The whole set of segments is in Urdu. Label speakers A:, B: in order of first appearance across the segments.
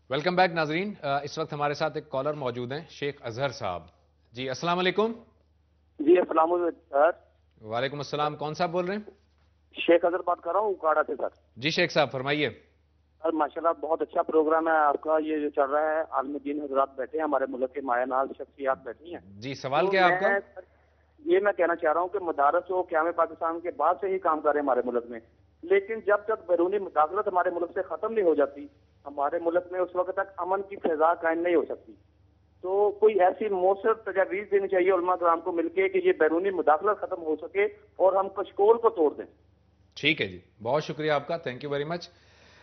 A: ویلکم بیک ناظرین. اس وقت ہمارے ساتھ ایک کالر موجود ہیں شیخ اظہر صاحب. جی السلام علیکم.
B: جی السلام علیکم سر.
A: وعلیکم السلام. کون صاحب بول رہے ہیں؟
B: شیخ اظہر بات کر رہا ہوں اکاڑا سے سر.
A: جی شیخ صاحب فرمائیے.
B: سر ماشاءاللہ بہت اچھا پروگرام ہے آپ کا. یہ جو چل رہا ہے عالم دین حضرات بیٹھے ہیں, ہمارے ملک کے مایہ ناز شخصیات بیٹھی ہیں.
A: جی سوال کیا آپ کا؟
B: یہ میں کہنا چاہ رہا ہوں کہ مدارس و قیام پاکستان کے بعد سے ہی کام کر رہے ہیں ہمارے ملک میں, لیکن جب تک بیرونی مداخلت ہمارے ملک سے ختم نہیں ہو جاتی, ہمارے ملک میں اس وقت تک امن کی فضا قائم نہیں ہو سکتی. تو کوئی ایسی مؤثر تجاویز دینی چاہیے علماء کرام کو مل کے کہ یہ بیرونی مداخلت ختم ہو سکے اور ہم کشکول کو توڑ دیں.
A: ٹھیک ہے جی, بہت شکریہ آپ کا, تھینک یو ویری مچ.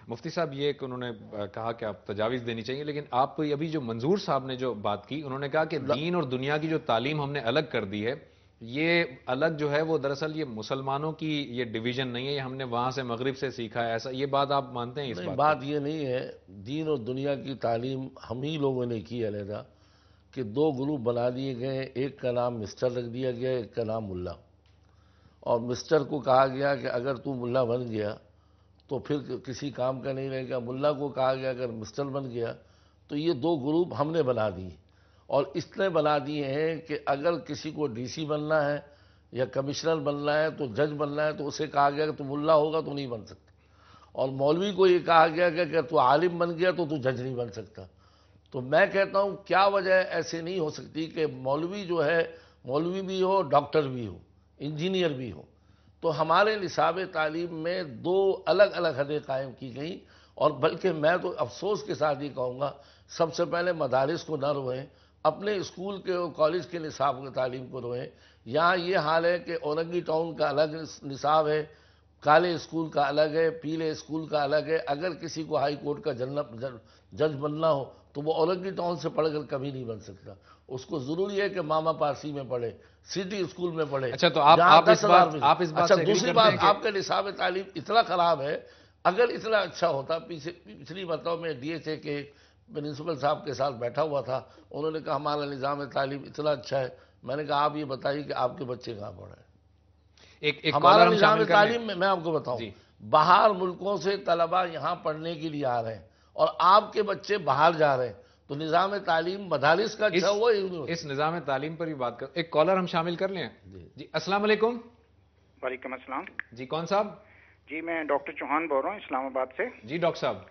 A: مفتی صاحب یہ کہ انہوں نے کہا کہ آپ تجاویز دینی چاہیے, لیکن آپ ابھی جو منظور صاحب نے جو بات کی, انہوں نے کہا کہ دین اور دنیا کی جو تعلیم ہم نے الگ کر دی ہے, یہ الگ جو ہے وہ دراصل یہ مسلمانوں کی یہ ڈویژن نہیں ہے, یہ ہم نے وہاں سے مغرب سے سیکھا ہے, ایسا یہ بات آپ مانتے ہیں؟ اس
C: بات یہ نہیں ہے. دین اور دنیا کی تعلیم ہم ہی لوگوں نے کی علیحدہ کہ دو گروپ بنا دیے گئے, ایک کا نام مسٹر رکھ دیا گیا, ایک کا نام ملا. اور مسٹر کو کہا گیا کہ اگر تو ملا بن گیا تو پھر کسی کام کا نہیں رہے گا, ملا کو کہا گیا اگر مسٹر بن گیا. تو یہ دو گروپ ہم نے بنا دیے, اور اس نے بنا دیے ہیں کہ اگر کسی کو ڈی سی بننا ہے یا کمشنر بننا ہے تو جج بننا ہے تو اسے کہا گیا کہ تو ملا ہوگا تو نہیں بن سکتا, اور مولوی کو یہ کہا گیا کہ اگر تو عالم بن گیا تو جج نہیں بن سکتا. تو میں کہتا ہوں کیا وجہ ایسے نہیں ہو سکتی کہ مولوی جو ہے مولوی بھی ہو, ڈاکٹر بھی ہو, انجینئر بھی ہو. تو ہمارے نصاب تعلیم میں دو الگ الگ حدیں قائم کی گئیں, اور بلکہ میں تو افسوس کے ساتھ یہ کہوں گا سب سے پہلے مدارس کو نہ روئیں, اپنے اسکول کے اور کالج کے نصاب کی تعلیم کو روئیں. یہاں یہ حال ہے کہ اورنگی ٹاؤن کا الگ نصاب ہے, کالے اسکول کا الگ ہے, پیلے اسکول کا الگ ہے. اگر کسی کو ہائی کورٹ کا جج بننا ہو تو وہ اورنگی ٹاؤن سے پڑھ کر کبھی نہیں بن سکتا. اس کو ضروری ہے کہ ماما پارسی میں پڑھے, سٹی اسکول میں پڑھے.
A: اچھا تو آپ اس بات سے
C: دوسری بات, آپ کا نصاب تعلیم اتنا خراب ہے. اگر اتنا اچھا ہوتا, پچھلی مرتبہ میں ڈی ایچ اے کے پرنسپل صاحب کے ساتھ بیٹھا ہوا تھا, انہوں نے کہا ہمارا نظام تعلیم اتنا اچھا ہے. میں نے کہا آپ یہ بتائیے کہ آپ کے بچے کہاں پڑھ رہے ہیں. ہمارا نظام تعلیم میں آپ کو بتاؤں, باہر ملکوں سے طلبہ یہاں پڑھنے کے لیے آ رہے ہیں اور آپ کے بچے باہر جا رہے ہیں, تو نظام تعلیم مدارس کا اچھا ہوا.
A: اس نظام تعلیم پر بھی بات کر, ایک کالر ہم شامل کر لیں. جی السلام علیکم.
D: وعلیکم السلام.
A: جی کون صاحب؟
D: جی میں ڈاکٹر چوہان بول رہا ہوں اسلام آباد سے.
A: جی ڈاکٹر صاحب.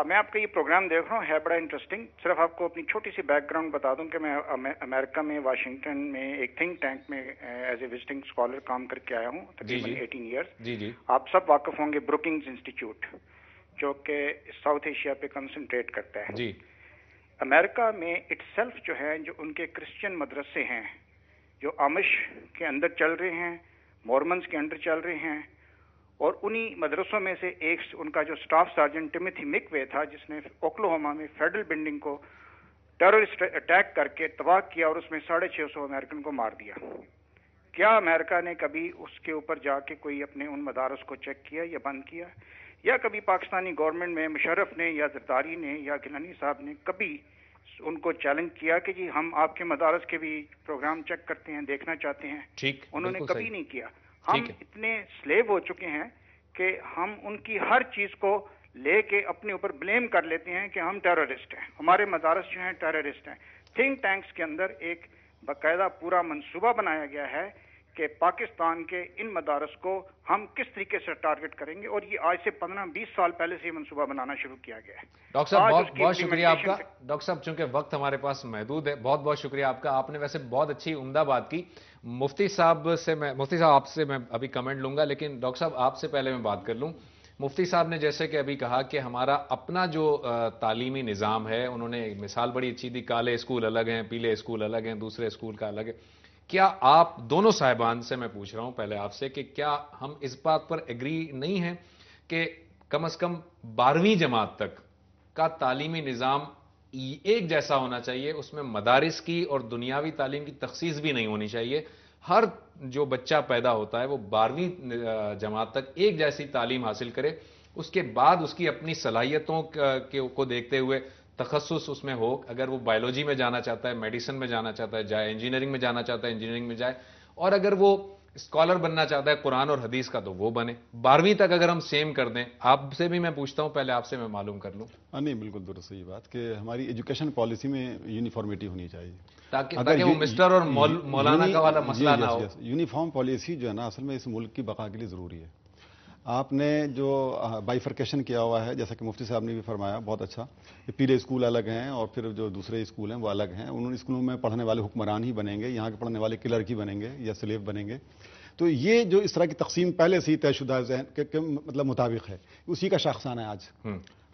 D: میں آپ کا یہ پروگرام دیکھ رہا ہوں, ہے بڑا انٹرسٹنگ. صرف آپ کو اپنی چھوٹی سی بیک گراؤنڈ بتا دوں کہ میں امریکہ میں واشنگٹن میں ایک تھنک ٹینک میں ایز اے وزٹنگ اسکالر کام کر کے آیا ہوں تقریباً 18 ایئرس.
A: جی
D: آپ سب واقف ہوں گے بروکنگز انسٹیٹیوٹ, جو کہ ساؤتھ ایشیا پہ کنسنٹریٹ کرتا ہے.
A: جی
D: امریکہ میں اٹ سیلف جو ہے, جو ان کے کرسچن مدرسے ہیں جو آمش کے اندر چل رہے ہیں, مورمنز کے اندر چل رہے ہیں, اور انہی مدرسوں میں سے ایک ان کا جو سٹاف سارجنٹ ٹیمتھی مکوے تھا, جس نے اوکلاہوما میں فیڈرل بلڈنگ کو ٹیررسٹ اٹیک کر کے تباہ کیا اور اس میں 650 امریکن کو مار دیا. کیا امریکہ نے کبھی اس کے اوپر جا کے کوئی اپنے ان مدارس کو چیک کیا یا بند کیا؟ یا کبھی پاکستانی گورنمنٹ میں مشرف نے یا زرداری نے یا گیلانی صاحب نے کبھی ان کو چیلنج کیا کہ جی ہم آپ کے مدارس کے بھی پروگرام چیک کرتے ہیں, دیکھنا چاہتے ہیں؟ انہوں نے کبھی نہیں کیا. ہم اتنے سلیو ہو چکے ہیں کہ ہم ان کی ہر چیز کو لے کے اپنے اوپر بلیم کر لیتے ہیں کہ ہم ٹیررسٹ ہیں, ہمارے مدارس جو ہیں ٹیررسٹ ہیں. تھنک ٹینکس کے اندر ایک باقاعدہ پورا منصوبہ بنایا گیا ہے کہ پاکستان کے ان مدارس کو ہم کس طریقے سے ٹارگٹ کریں گے, اور یہ آج سے 15-20 سال پہلے سے یہ منصوبہ بنانا شروع کیا گیا ہے.
A: ڈاکٹر صاحب بہت شکریہ آپ کا. ڈاکٹر صاحب چونکہ وقت ہمارے پاس محدود ہے, بہت بہت شکریہ آپ کا. آپ نے ویسے بہت اچھی عمدہ بات کی. مفتی صاحب آپ سے میں ابھی کمنٹ لوں گا, لیکن ڈاکٹر صاحب آپ سے پہلے میں بات کر لوں. مفتی صاحب نے جیسے کہ ابھی کہا کہ ہمارا اپنا جو تعلیمی نظام ہے, انہوں نے مثال بڑی اچھی دی, کالے اسکول الگ ہیں, پیلے اسکول الگ ہیں, دوسرے اسکول کا الگ ہے. کیا آپ دونوں صاحبان سے میں پوچھ رہا ہوں پہلے آپ سے کہ کیا ہم اس بات پر ایگری نہیں ہیں کہ کم از کم 12ویں جماعت تک کا تعلیمی نظام ایک جیسا ہونا چاہیے, اس میں مدارس کی اور دنیاوی تعلیم کی تخصیص بھی نہیں ہونی چاہیے, ہر جو بچہ پیدا ہوتا ہے وہ 12ویں جماعت تک ایک جیسی تعلیم حاصل کرے, اس کے بعد اس کی اپنی صلاحیتوں کو دیکھتے ہوئے تخصص اس میں ہو. اگر وہ بایولوجی میں جانا چاہتا ہے, میڈیسن میں جانا چاہتا ہے جائے, انجینئرنگ میں جانا چاہتا ہے انجینئرنگ میں جائے, اور اگر وہ اسکالر بننا چاہتا ہے قرآن اور حدیث کا تو وہ بنے، 12ویں تک اگر ہم سیم کر دیں. آپ سے بھی میں پوچھتا ہوں، پہلے آپ سے میں معلوم کر لوں.
E: نہیں، بالکل درست یہ بات کہ ہماری ایجوکیشن پالیسی میں یونیفارمیٹی ہونی چاہیے،
A: تاکہ وہ مسٹر اور مولانا کا والا مسئلہ نہ ہو.
E: یونیفارم پالیسی جو ہے نا اصل میں اس ملک کی بقا کے لیے ضروری ہے. آپ نے جو بائیفرکیشن کیا ہوا ہے، جیسا کہ مفتی صاحب نے بھی فرمایا بہت اچھا، کہ پیلے اسکول الگ ہیں اور پھر جو دوسرے اسکول ہیں وہ الگ ہیں. ان اسکولوں میں پڑھنے والے حکمران ہی بنیں گے، یہاں کے پڑھنے والے کلرک ہی بنیں گے یا سلیو بنیں گے. تو یہ جو اس طرح کی تقسیم پہلے سے ہی طے شدہ ذہن کے مطلب مطابق ہے، اسی کا شاخسانہ ہے آج.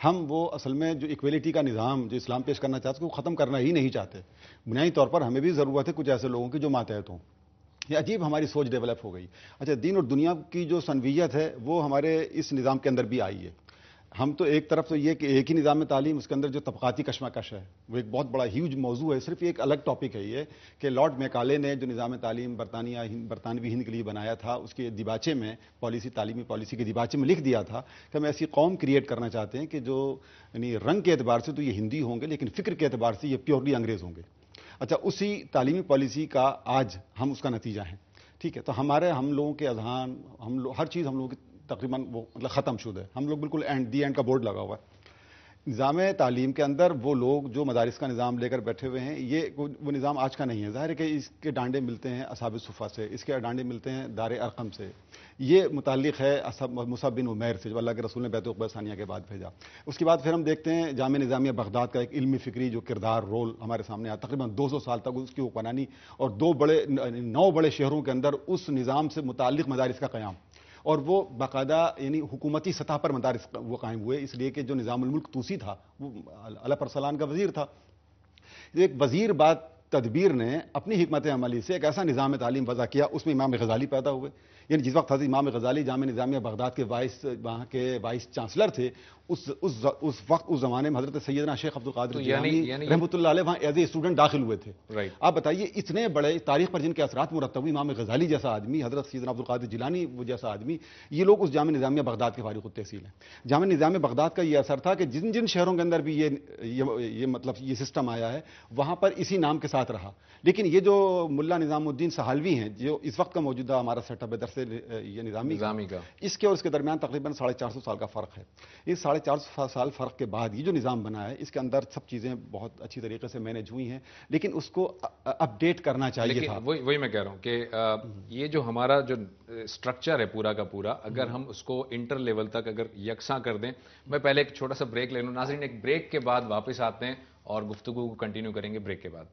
E: ہم وہ اصل میں جو ایکویلٹی کا نظام جو اسلام پیش کرنا چاہتے ہیں وہ ختم کرنا ہی نہیں چاہتے. بنیادی طور پر ہمیں بھی ضرورت ہے کچھ ایسے لوگوں کی جو ماتحت ہوں. یہ عجیب ہماری سوچ ڈیولپ ہو گئی. اچھا، دین اور دنیا کی جو سنویت ہے وہ ہمارے اس نظام کے اندر بھی آئی ہے. ہم تو ایک طرف تو یہ کہ ایک ہی نظام تعلیم، اس کے اندر جو طبقاتی کشمکش ہے وہ ایک بہت بڑا ہیوج موضوع ہے. صرف ایک الگ ٹاپک ہے یہ کہ لارڈ میکالے نے جو نظام تعلیم برطانوی ہند کے لیے بنایا تھا، اس کے دیباچے میں تعلیمی پالیسی کے دیباچے میں لکھ دیا تھا کہ ہم ایسی قوم کریٹ کرنا چاہتے ہیں کہ جو یعنی رنگ کے اعتبار سے تو یہ ہندی ہوں گے لیکن فکر کے اعتبار سے یہ پیورلی انگریز ہوں گے. اچھا، اسی تعلیمی پالیسی کا آج ہم اس کا نتیجہ ہیں. ٹھیک ہے، تو ہم لوگوں کے اذہان، ہر چیز ہم لوگوں کی تقریباً وہ مطلب ختم شدہ ہے. ہم لوگ بالکل اینڈ کا بورڈ لگا ہوا ہے. نظام تعلیم کے اندر وہ لوگ جو مدارس کا نظام لے کر بیٹھے ہوئے ہیں، یہ وہ نظام آج کا نہیں ہے. ظاہر ہے کہ اس کے ڈانڈے ملتے ہیں اصحاب صفہ سے، اس کے ڈانڈے ملتے ہیں دار ارقم سے، یہ متعلق ہے مصعب بن عمیر سے جو اللہ کے رسول نے بیت عقبہ ثانیہ کے بعد بھیجا. اس کے بعد پھر ہم دیکھتے ہیں جامعہ نظامیہ بغداد کا ایک علمی فکری جو کردار رول ہمارے سامنے آیا. تقریباً 200 سال تک اس کی حکمرانی اور 9 بڑے شہروں کے اندر اس نظام سے متعلق مدارس کا قیام، اور وہ باقاعدہ یعنی حکومتی سطح پر مدارس وہ قائم ہوئے، اس لیے کہ جو نظام الملک طوسی تھا وہ علی پرسلان کا وزیر تھا. ایک وزیر بعد تدبیر نے اپنی حکمت عملی سے ایک ایسا نظام تعلیم وضع کیا، اس میں امام غزالی پیدا ہوئے. یعنی جس وقت حضرت امام غزالی جامعہ نظامیہ بغداد کے وہاں کے وائس چانسلر تھے، اس وقت اس زمانے میں حضرت سیدنا شیخ عبد القادر جیلانی رحمۃ اللہ علیہ وہاں ایز اے اسٹوڈنٹ داخل ہوئے تھے. آپ بتائیے اتنے بڑے تاریخ پر جن کے اثرات مرتب ہوئے، امام غزالی جیسا آدمی، حضرت سیدنا عبد القادر جیلانی وہ جیسا آدمی، یہ لوگ اس جامعہ نظامیہ بغداد کے فارغ التحصیل ہیں. جامعہ نظامیہ بغداد کا یہ اثر تھا کہ جن شہروں کے اندر بھی یہ مطلب یہ سسٹم آیا ہے وہاں پر اسی نام کے ساتھ رہا. لیکن یہ جو ملا نظام الدین سہالوی ہیں جو اس وقت کا موجودہ ہمارا سیٹ اپ ہے درس یہ نظامی کا، اس کے اور اس کے درمیان تقریباً 450 سال کا فرق ہے. اس 450 سال فرق کے بعد یہ جو نظام بنا ہے اس کے اندر سب چیزیں بہت اچھی طریقے سے مینیج ہوئی ہیں، لیکن اس کو اپ ڈیٹ کرنا چاہیے تھا.
A: وہی میں کہہ رہا ہوں کہ یہ جو ہمارا جو اسٹرکچر ہے پورا کا پورا، اگر ہم اس کو انٹر لیول تک اگر یکساں کر دیں. میں پہلے ایک چھوٹا سا بریک لے لوں. ناظرین، ایک بریک کے بعد واپس آتے ہیں اور گفتگو کو کنٹینیو کریں گے بریک کے بعد.